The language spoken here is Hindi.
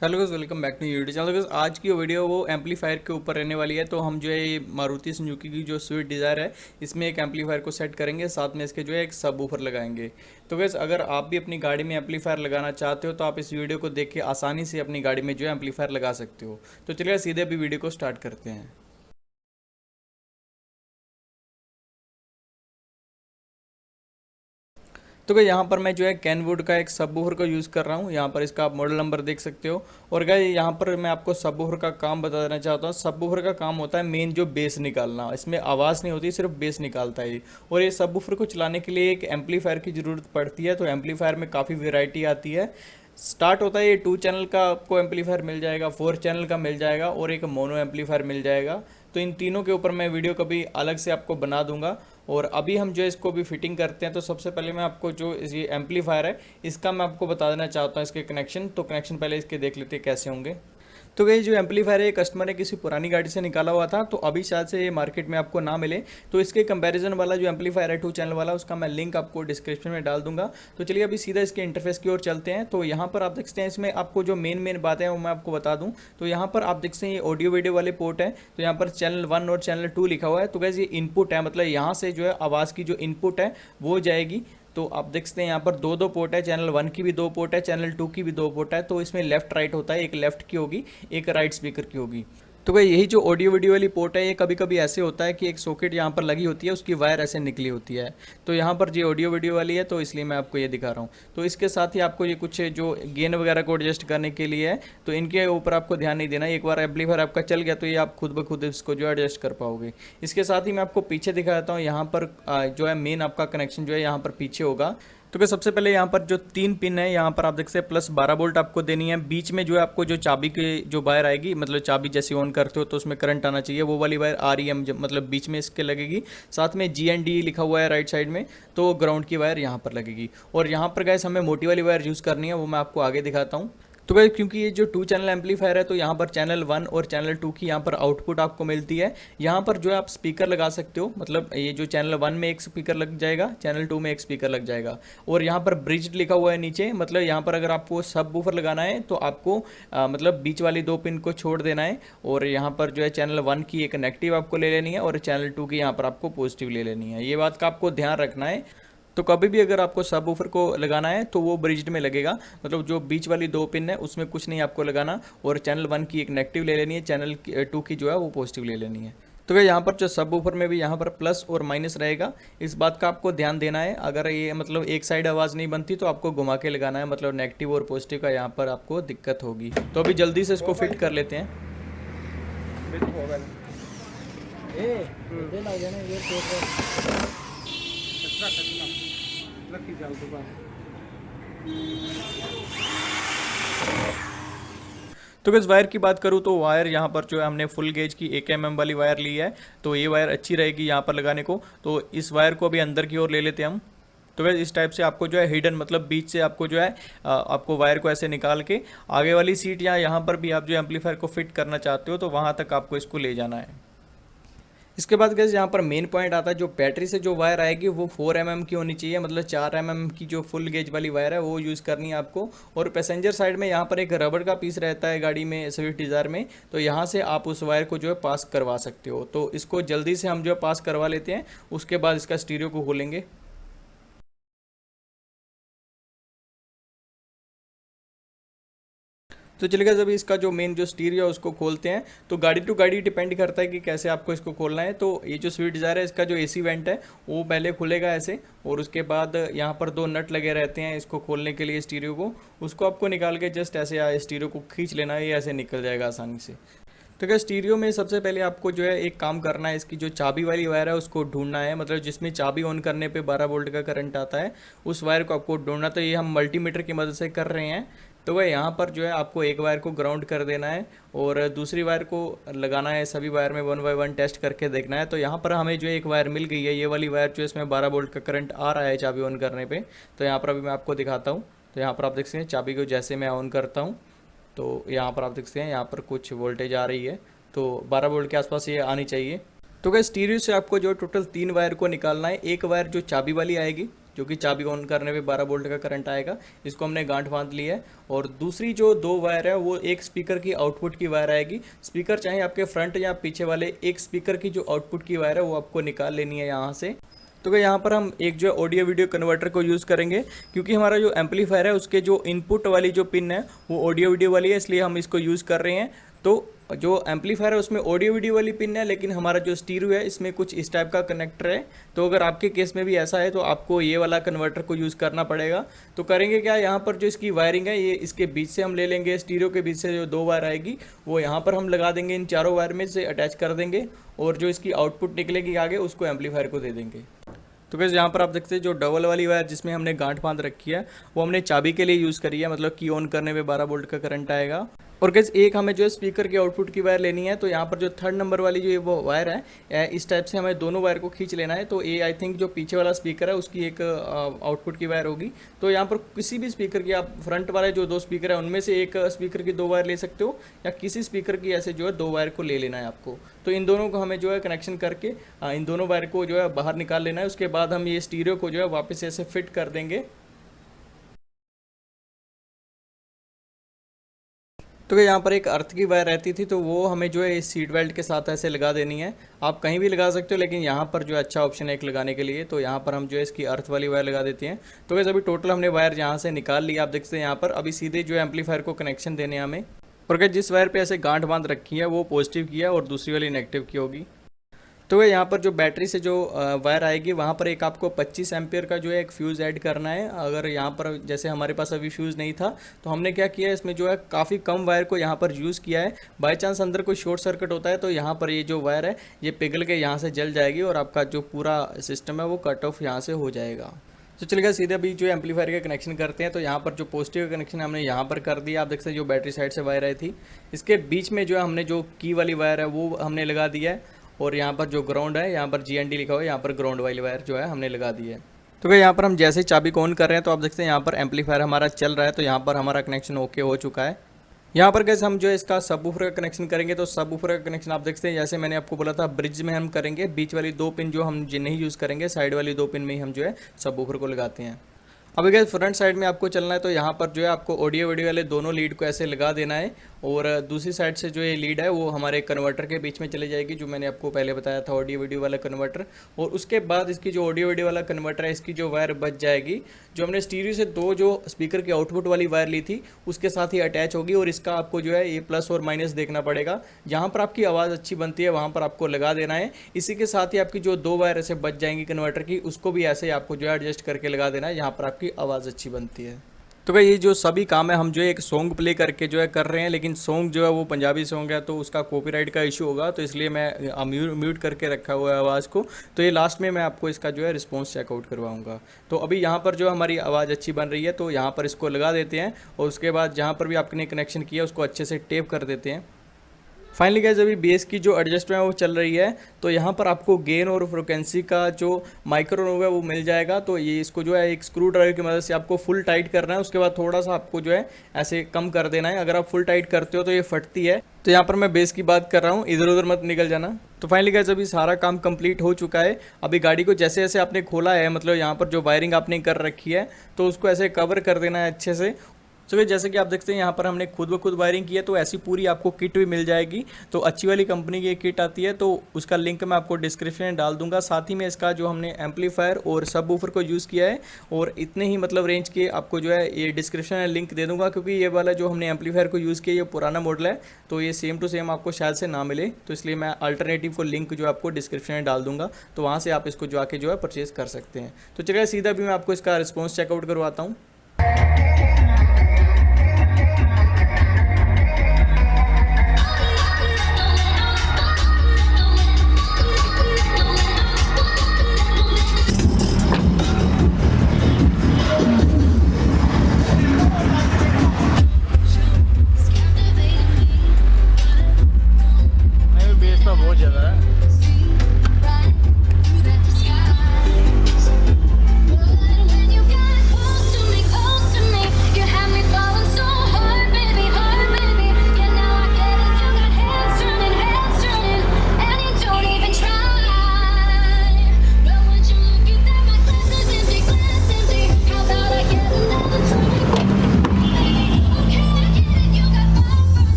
Hello guys, welcome back to YouTube channel. Guys आज की वीडियो वो एम्पलीफायर के ऊपर रहने वाली है। तो हम जो है ये मारुति सुजुकी की जो स्विफ्ट डिज़ायर है इसमें एक एम्पलीफायर को सेट करेंगे, साथ में इसके जो है एक सब वूफर लगाएंगे। तो गाइस अगर आप भी अपनी गाड़ी में एम्पलीफायर लगाना चाहते हो तो आप इस वीडियो को देख के आसानी से अपनी गाड़ी में जो है एम्पलीफायर लगा सकते हो। तो चलिए सीधे अभी वीडियो को स्टार्ट करते हैं। तो क्या यहाँ पर मैं जो है कैनवुड का एक सबवूफर को यूज़ कर रहा हूँ। यहाँ पर इसका आप मॉडल नंबर देख सकते हो। और क्या यहाँ पर मैं आपको सबवूफर का काम बता देना चाहता हूँ। सबवूफर का काम होता है मेन जो बेस निकालना, इसमें आवाज़ नहीं होती, सिर्फ बेस निकालता है ये। और ये सबवूफर को चलाने के लिए एक एम्पलीफायर की ज़रूरत पड़ती है। तो एम्पलीफायर में काफ़ी वेराइटी आती है। स्टार्ट होता है ये 2 चैनल का आपको एम्पलीफायर मिल जाएगा, 4 चैनल का मिल जाएगा और एक मोनो एम्पलीफायर मिल जाएगा। तो इन तीनों के ऊपर मैं वीडियो कभी अलग से आपको बना दूंगा। और अभी हम जो है इसको भी फिटिंग करते हैं। तो सबसे पहले मैं आपको जो ये एम्पलीफायर है इसका मैं आपको बता देना चाहता हूँ इसके कनेक्शन। तो कनेक्शन पहले इसके देख लेते हैं कैसे होंगे। तो ये जो एम्पलीफायर है ये कस्टमर ने किसी पुरानी गाड़ी से निकाला हुआ था, तो अभी शायद से ये मार्केट में आपको ना मिले। तो इसके कंपैरिजन वाला जो एम्पलीफायर है 2 चैनल वाला, उसका मैं लिंक आपको डिस्क्रिप्शन में डाल दूंगा। तो चलिए अभी सीधा इसके इंटरफेस की ओर चलते हैं। तो यहाँ पर आप देखते हैं इसमें आपको जो मेन बातें हैं वो मैं आपको बता दूँ। तो यहाँ पर आप देखते हैं ये ऑडियो वीडियो वाले पोर्ट है। तो यहाँ पर चैनल 1 और चैनल 2 लिखा हुआ है। तो गैस ये इनपुट है, मतलब यहाँ से जो है आवाज़ की जो इनपुट है वो जाएगी। तो आप देख सकते हैं यहाँ पर दो पोर्ट है, चैनल 1 की भी 2 पोर्ट है, चैनल 2 की भी 2 पोर्ट है। तो इसमें लेफ्ट राइट होता है, एक लेफ्ट की होगी, एक राइट स्पीकर की होगी। तो भाई यही जो ऑडियो वीडियो वाली पोर्ट है ये कभी कभी ऐसे होता है कि एक सॉकेट यहाँ पर लगी होती है, उसकी वायर ऐसे निकली होती है। तो यहाँ पर जो ऑडियो वीडियो वाली है तो इसलिए मैं आपको ये दिखा रहा हूँ। तो इसके साथ ही आपको ये कुछ जो गेन वगैरह को एडजस्ट करने के लिए है, तो इनके ऊपर आपको ध्यान नहीं देना। एक बार एम्पलीफायर आपका चल गया तो ये आप खुद ब खुद इसको जो एडजस्ट कर पाओगे। इसके साथ ही मैं आपको पीछे दिखा देता हूँ। यहाँ पर जो है मेन आपका कनेक्शन जो है यहाँ पर पीछे होगा। तो क्या सबसे पहले यहाँ पर जो 3 पिन है यहाँ पर आप देख सकते हैं प्लस 12 वोल्ट आपको देनी है। बीच में जो है आपको जो चाबी की जो वायर आएगी, मतलब चाबी जैसे ऑन करते हो तो उसमें करंट आना चाहिए, वो वाली वायर REM मतलब बीच में इसके लगेगी। साथ में GND लिखा हुआ है राइट साइड में, तो ग्राउंड की वायर यहाँ पर लगेगी। और यहाँ पर गैस हमें मोटी वाली वायर यूज़ करनी है, वो मैं आपको आगे दिखाता हूँ। तो भाई क्योंकि ये जो 2 चैनल एम्पलीफायर है तो यहाँ पर चैनल 1 और चैनल 2 की यहाँ पर आउटपुट आपको मिलती है। यहाँ पर जो है आप स्पीकर लगा सकते हो, मतलब ये जो चैनल 1 में एक स्पीकर लग जाएगा, चैनल 2 में एक स्पीकर लग जाएगा। और यहाँ पर ब्रिज्ड लिखा हुआ है नीचे, मतलब यहाँ पर अगर आपको सब वूफर लगाना है तो आपको मतलब बीच वाली 2 पिन को छोड़ देना है। और यहाँ पर जो है चैनल 1 की एक नेगेटिव आपको ले लेनी है और चैनल 2 की यहाँ पर आपको पॉजिटिव ले लेनी है। ये बात का आपको ध्यान रखना है। तो कभी भी अगर आपको सब वूफर को लगाना है तो वो ब्रिज्ड में लगेगा, मतलब जो बीच वाली 2 पिन है उसमें कुछ नहीं आपको लगाना। और चैनल 1 की एक नेगेटिव ले लेनी है, चैनल 2 की जो है वो पॉजिटिव ले लेनी है। तो क्या यहाँ पर जो सब वूफर में भी यहाँ पर प्लस और माइनस रहेगा, इस बात का आपको ध्यान देना है। अगर ये मतलब एक साइड आवाज़ नहीं बनती तो आपको घुमा के लगाना है, मतलब नेगेटिव और पॉजिटिव का यहाँ पर आपको दिक्कत होगी। तो अभी जल्दी से इसको फिट कर लेते हैं। तो इस वायर की बात करूँ तो वायर यहाँ पर जो है हमने फुल गेज की 1 mm वाली वायर ली है। तो ये वायर अच्छी रहेगी यहाँ पर लगाने को। तो इस वायर को अभी अंदर की ओर ले लेते हैं हम। तो वैसे इस टाइप से आपको जो है हिडन, मतलब बीच से आपको जो है आपको वायर को ऐसे निकाल के आगे वाली सीट या यहाँ पर भी आप जो एम्पलीफायर को फिट करना चाहते हो तो वहाँ तक आपको इसको ले जाना है। इसके बाद गैस यहाँ पर मेन पॉइंट आता है, जो बैटरी से जो वायर आएगी वो 4 mm की होनी चाहिए, मतलब 4 mm की जो फुल गेज वाली वायर है वो यूज़ करनी है आपको। और पैसेंजर साइड में यहाँ पर एक रबड़ का पीस रहता है गाड़ी में, स्विफ्ट डिज़ायर में, तो यहाँ से आप उस वायर को जो है पास करवा सकते हो। तो इसको जल्दी से हम जो है पास करवा लेते हैं, उसके बाद इसका स्टीरियो को खोलेंगे। तो चलिएगा जब इसका जो मेन जो स्टीरियो है उसको खोलते हैं। तो गाड़ी टू गाड़ी डिपेंड करता है कि कैसे आपको इसको खोलना है। तो ये जो स्विफ्ट डिज़ायर है इसका जो AC वेंट है वो पहले खुलेगा ऐसे, और उसके बाद यहाँ पर 2 नट लगे रहते हैं इसको खोलने के लिए स्टीरियो को। उसको आपको निकाल के जस्ट ऐसे स्टीरियो को खींच लेना है, ये ऐसे निकल जाएगा आसानी से। तो क्या स्टीरियो में सबसे पहले आपको जो है एक काम करना है, इसकी जो चाबी वाली वायर है उसको ढूंढना है, मतलब जिसमें चाबी ऑन करने पे 12 वोल्ट का करंट आता है उस वायर को आपको ढूंढना। तो ये हम मल्टीमीटर की मदद से कर रहे हैं। तो वह यहाँ पर जो है आपको एक वायर को ग्राउंड कर देना है और दूसरी वायर को लगाना है। सभी वायर में 1 बाय 1 टेस्ट करके देखना है। तो यहाँ पर हमें जो एक वायर मिल गई है, ये वाली वायर जो इसमें 12 वोल्ट का करंट आ रहा है चाबी ऑन करने पे। तो यहाँ पर अभी मैं आपको दिखाता हूँ। तो यहाँ पर आप देख सकते हैं चाबी को जैसे मैं ऑन करता हूँ तो यहाँ पर आप देख सकते हैं यहाँ पर कुछ वोल्टेज आ रही है। तो 12 वोल्ट के आसपास ये आनी चाहिए। तो क्या स्टीरियो से आपको जो टोटल 3 वायर को निकालना है। एक वायर जो चाबी वाली आएगी, जो कि चाबी ऑन करने पे 12 वोल्ट का करंट आएगा, इसको हमने गांठ बांध ली है। और दूसरी जो 2 वायर है वो एक स्पीकर की आउटपुट की वायर आएगी। स्पीकर चाहे आपके फ्रंट या पीछे वाले, एक स्पीकर की जो आउटपुट की वायर है वो आपको निकाल लेनी है यहाँ से। तो क्या यहाँ पर हम एक जो ऑडियो वीडियो कन्वर्टर को यूज़ करेंगे, क्योंकि हमारा जो एम्पलीफायर है उसके जो इनपुट वाली जो पिन है वो ऑडियो वीडियो वाली है, इसलिए हम इसको यूज़ कर रहे हैं। तो जो एम्पलीफायर है उसमें ऑडियो वीडियो वाली पिन है, लेकिन हमारा जो स्टीरियो है इसमें कुछ इस टाइप का कनेक्टर है। तो अगर आपके केस में भी ऐसा है तो आपको ये वाला कन्वर्टर को यूज़ करना पड़ेगा। तो करेंगे क्या, यहाँ पर जो इसकी वायरिंग है ये इसके बीच से हम ले लेंगे, स्टीरियो के बीच से जो 2 वायर आएगी वो यहाँ पर हम लगा देंगे, इन चारों वायर में से अटैच कर देंगे, और जो इसकी आउटपुट निकलेगी आगे उसको एम्पलीफायर को दे देंगे। तो गाइस यहाँ पर आप देखते हैं जो डबल वाली वायर जिसमें हमने गांठ बांध रखी है वो हमने चाबी के लिए यूज़ करी है, मतलब की ऑन करने में 12 वोल्ट का करंट आएगा। और गाइस एक हमें जो है स्पीकर की आउटपुट की वायर लेनी है, तो यहाँ पर जो 3rd नंबर वाली जो वो वायर है इस टाइप से हमें दोनों वायर को खींच लेना है। तो ये आई थिंक जो पीछे वाला स्पीकर है उसकी एक आउटपुट की वायर होगी। तो यहाँ पर किसी भी स्पीकर की, आप फ्रंट वाले जो 2 स्पीकर है उनमें से एक स्पीकर की 2 वायर ले सकते हो, या किसी स्पीकर की ऐसे जो है 2 वायर को ले लेना है आपको। तो इन दोनों को हमें जो है कनेक्शन करके इन दोनों वायर को जो है बाहर निकाल लेना है। उसके बाद हम ये स्टीरियो को जो है वापस ऐसे फिट कर देंगे। तो यहाँ पर एक अर्थ की वायर रहती थी, तो वो हमें जो है इस सीट बेल्ट के साथ ऐसे लगा देनी है। आप कहीं भी लगा सकते हो, लेकिन यहाँ पर जो है अच्छा ऑप्शन है एक लगाने के लिए, तो यहाँ पर हम जो है इसकी अर्थ वाली वायर लगा देते हैं। तो वैसे अभी टोटल हमने वायर यहाँ से निकाल लिया, आप देख सकते हैं यहाँ पर। अभी सीधे जो है एम्पलीफायर को कनेक्शन देने हमें, और अगर जिस वायर पे ऐसे गांठ बांध रखी है वो पॉजिटिव की है और दूसरी वाली नेगेटिव की होगी। तो यहाँ पर जो बैटरी से जो वायर आएगी वहाँ पर एक आपको 25 एम्पियर का जो है एक फ्यूज़ ऐड करना है। अगर यहाँ पर जैसे हमारे पास अभी फ्यूज़ नहीं था तो हमने क्या किया, इसमें जो है काफ़ी कम वायर को यहाँ पर यूज़ किया है। बाय चांस अंदर कोई शॉर्ट सर्किट होता है तो यहाँ पर ये जो वायर है ये पिघल के यहाँ से जल जाएगी और आपका जो पूरा सिस्टम है वो कट ऑफ यहाँ से हो जाएगा। तो चलिए सीधे अभी जो एम्पलीफायर का कनेक्शन करते हैं। तो यहाँ पर जो पॉजिटिव कनेक्शन हमने यहाँ पर कर दिया, आप देख सकते हैं जो बैटरी साइड से वायर आई थी इसके बीच में जो है हमने जो की वाली वायर है वो हमने लगा दिया है। और यहाँ पर जो ग्राउंड है, यहाँ पर GND लिखा हुआ है, यहाँ पर ग्राउंड वाली वायर जो है हमने लगा दी है। तो क्या यहाँ पर हम जैसे चाबी को ऑन कर रहे हैं तो आप देखते हैं यहाँ पर एम्पलीफायर हमारा चल रहा है, तो यहाँ पर हमारा कनेक्शन ओके हो चुका है। यहाँ पर कैसे हम जो है इसका सबवूफर का कनेक्शन करेंगे, तो सबवूफर का कनेक्शन आप देखते हैं जैसे मैंने आपको बोला था ब्रिज में हम करेंगे, बीच वाली 2 पिन जो हम नहीं यूज़ करेंगे, साइड वाली 2 पिन में ही हम जो है सबवूफर को लगाते हैं। अभी गैस फ्रंट साइड में आपको चलना है, तो यहाँ पर जो है आपको ऑडियो वीडियो वाले दोनों लीड को ऐसे लगा देना है, और दूसरी साइड से जो ये लीड है वो हमारे कन्वर्टर के बीच में चली जाएगी, जो मैंने आपको पहले बताया था ऑडियो वीडियो वाला कन्वर्टर। और उसके बाद इसकी जो ऑडियो वीडियो वाला कन्वर्टर है इसकी जो वायर बच जाएगी, जो हमने स्टीरियो से 2 जो स्पीकर की आउटपुट वाली वायर ली थी उसके साथ ही अटैच होगी। और इसका आपको जो है ये प्लस और माइनस देखना पड़ेगा, जहाँ पर आपकी आवाज़ अच्छी बनती है वहाँ पर आपको लगा देना है। इसी के साथ ही आपकी जो 2 वायर ऐसे बच जाएंगी कन्वर्टर की, उसको भी ऐसे आपको जो है एडजस्ट करके लगा देना है जहाँ पर आपकी आवाज़ अच्छी बनती है। तो भाई ये जो सभी काम है हम जो है एक सॉन्ग प्ले करके जो है कर रहे हैं, लेकिन सॉन्ग जो है वो पंजाबी सॉन्ग है तो उसका कॉपीराइट का इशू होगा, तो इसलिए मैं म्यूट करके रखा हुआ है आवाज़ को। तो ये लास्ट में मैं आपको इसका जो है रिस्पॉन्स चेकआउट करवाऊंगा। तो अभी यहाँ पर जो हमारी आवाज़ अच्छी बन रही है तो यहाँ पर इसको लगा देते हैं, और उसके बाद जहाँ पर भी आपने कनेक्शन किया उसको अच्छे से टेप कर देते हैं। फाइनली गाइस अभी बेस की जो एडजस्टमेंट है वो चल रही है, तो यहाँ पर आपको गेन और फ्रिक्वेंसी का जो माइक्रो नोब है वो मिल जाएगा। तो ये इसको जो है एक स्क्रू ड्राइवर की मदद से आपको फुल टाइट करना है, उसके बाद थोड़ा सा आपको जो है ऐसे कम कर देना है। अगर आप फुल टाइट करते हो तो ये फटती है। तो यहाँ पर मैं बेस की बात कर रहा हूँ, इधर उधर मत निकल जाना। तो फाइनली गाइस अभी सारा काम कंप्लीट हो चुका है। अभी गाड़ी को जैसे जैसे आपने खोला है, मतलब यहाँ पर जो वायरिंग आपने कर रखी है तो उसको ऐसे कवर कर देना है अच्छे से। तो जैसे कि आप देखते हैं यहाँ पर हमने खुद ब खुद वायरिंग की है, तो ऐसी पूरी आपको किट भी मिल जाएगी। तो अच्छी वाली कंपनी की एक किट आती है, तो उसका लिंक मैं आपको डिस्क्रिप्शन में डाल दूंगा। साथ ही में इसका जो हमने एम्पलीफायर और सबवूफर को यूज़ किया है, और इतने ही मतलब रेंज के आपको जो है ये डिस्क्रिप्शन में लिंक दे दूंगा, क्योंकि ये वाला जो हमने एम्पलीफायर को यूज़ किया ये पुराना मॉडल है, तो ये सेम टू सेम आपको शायद से ना मिले, तो इसलिए मैं अल्टरनेटिव को लिंक जो आपको डिस्क्रिप्शन में डाल दूंगा, तो वहाँ से आप इसको जाके जो है परचेज़ कर सकते हैं। तो चलिए सीधा भी मैं आपको इसका रिस्पॉन्स चेकआउट करवाता हूँ।